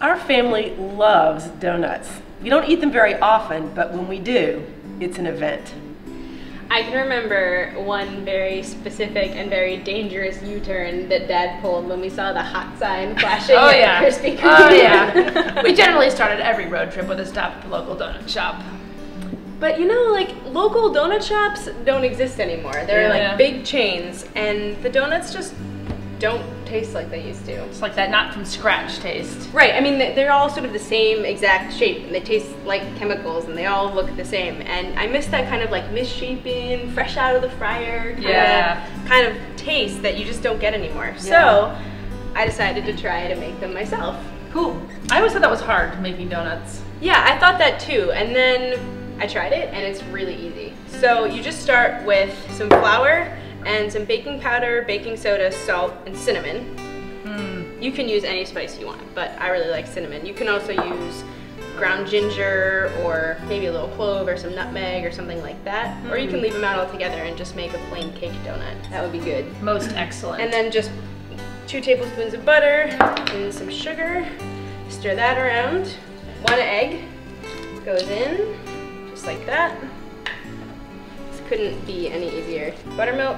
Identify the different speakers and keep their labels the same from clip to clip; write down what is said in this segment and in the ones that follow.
Speaker 1: Our family loves donuts. We don't eat them very often, but when we do, it's an event.
Speaker 2: I can remember one very specific and very dangerous U-turn that Dad pulled when we saw the hot sign flashing at Krispy Kreme.
Speaker 3: Oh yeah. We generally started every road trip with a stop at the local donut shop.
Speaker 2: But you know, like, local donut shops don't exist anymore. They're like big chains, and the donuts just don't taste like they used to.
Speaker 3: It's like that not from scratch taste.
Speaker 2: Right, I mean, they're all sort of the same exact shape, and they taste like chemicals, and they all look the same. And I miss that kind of like misshapen, fresh out of the fryer kind of taste that you just don't get anymore. So I decided to try to make them myself.
Speaker 3: Cool. I always thought that was hard, making donuts.
Speaker 2: Yeah, I thought that too, and then I tried it, and it's really easy. So you just start with some flour and some baking powder, baking soda, salt, and cinnamon. You can use any spice you want, but I really like cinnamon. You can also use ground ginger or maybe a little clove or some nutmeg or something like that. Or you can leave them out all together and just make a plain cake donut. That would be good.
Speaker 3: Most excellent.
Speaker 2: And then just 2 tablespoons of butter and some sugar. Stir that around. 1 egg goes in, just like that. This couldn't be any easier. Buttermilk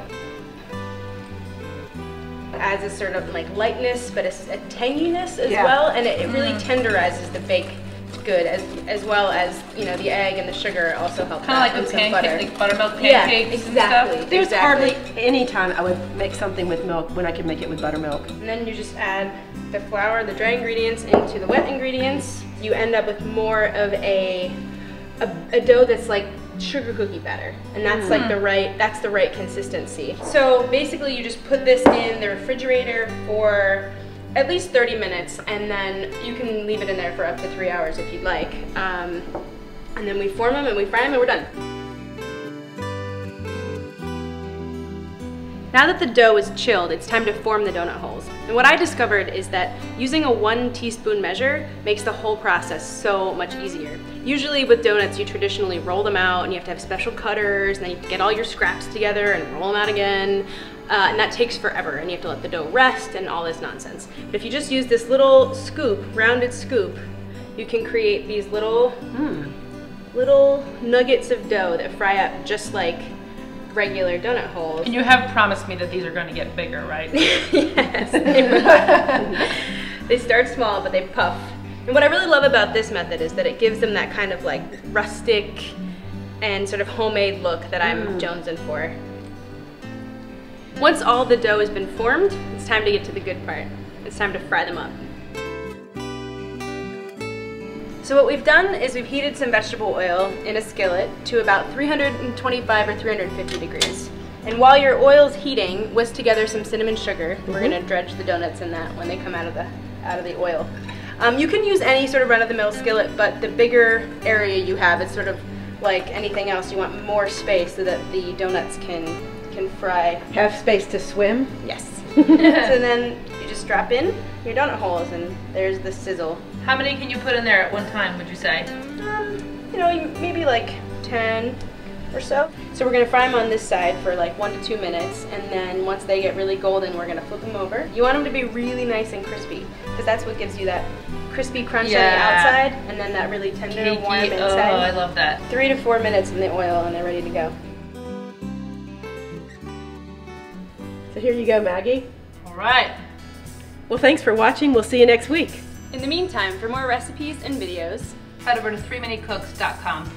Speaker 2: adds a sort of like lightness, but a tanginess as well, and it really tenderizes the bake good, as well as, you know, the egg and the sugar also help.
Speaker 3: Kind of like the pancake, like buttermilk pancakes.
Speaker 2: Exactly.
Speaker 3: And stuff.
Speaker 1: There's hardly any time I would make something with milk when I could make it with buttermilk.
Speaker 2: And then you just add the flour, the dry ingredients into the wet ingredients. You end up with more of a dough that's like sugar cookie batter, and that's like the right consistency. So basically you just put this in the refrigerator for at least 30 minutes, and then you can leave it in there for up to 3 hours if you'd like. And then we form them and we fry them and we're done. Now that the dough is chilled, it's time to form the donut holes. And what I discovered is that using a 1 teaspoon measure makes the whole process so much easier. Usually with donuts, you traditionally roll them out and you have to have special cutters, and then you have to get all your scraps together and roll them out again. And that takes forever, and you have to let the dough rest and all this nonsense. But if you just use this little scoop, rounded scoop, you can create these little nuggets of dough that fry up just like regular donut holes.
Speaker 3: And you have promised me that these are going to get bigger, right?
Speaker 2: Yes, they start small, but they puff. And what I really love about this method is that it gives them that kind of like rustic and sort of homemade look that I'm jonesing for. Once all the dough has been formed, it's time to get to the good part. It's time to fry them up. So what we've done is we've heated some vegetable oil in a skillet to about 325 or 350 degrees. And while your oil's heating, whisk together some cinnamon sugar. We're gonna dredge the donuts in that when they come out of the oil. You can use any sort of run-of-the-mill skillet, but the bigger area you have, it's sort of like anything else. You want more space so that the donuts can fry.
Speaker 1: Have space to swim?
Speaker 2: Yes. So then you just drop in your donut holes, and there's the sizzle.
Speaker 3: How many can you put in there at one time, would you say?
Speaker 2: You know, maybe like 10 or so. So we're gonna fry them on this side for like 1 to 2 minutes, and then once they get really golden, we're gonna flip them over. You want them to be really nice and crispy, because that's what gives you that crispy crunch on the outside, and then that really tender,
Speaker 3: Cakey,
Speaker 2: warm inside.
Speaker 3: Oh, I love that.
Speaker 2: 3 to 4 minutes in the oil, and they're ready to go.
Speaker 1: So here you go, Maggie.
Speaker 3: All right.
Speaker 1: Well, thanks for watching. We'll see you next week.
Speaker 2: In the meantime, for more recipes and videos,
Speaker 3: Head over to 3minutecooks.com.